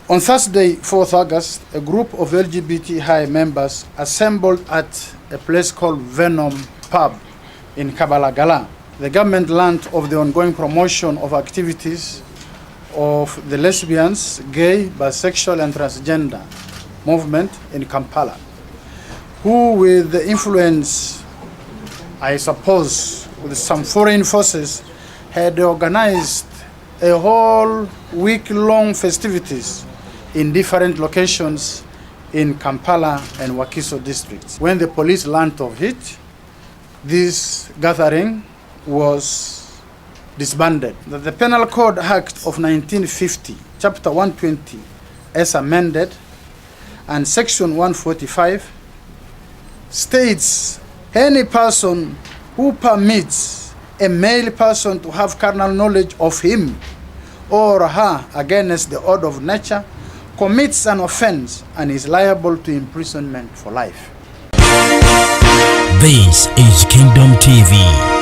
On Thursday, 4th August, a group of LGBT high members assembled at a place called Venom Pub in Kabalagala. The government learned of the ongoing promotion of activities of the lesbians, gay, bisexual and transgender movement in Kampala, who with the influence, I suppose, with some foreign forces, had organized a whole week-long festivities in different locations in Kampala and Wakiso districts. When the police learned of it, this gathering was disbanded. The Penal Code Act of 1950, Chapter 120, as amended, and Section 145 states any person who permits a male person to have carnal knowledge of him or her against the order of nature commits an offense and is liable to imprisonment for life. This is Kingdom TV.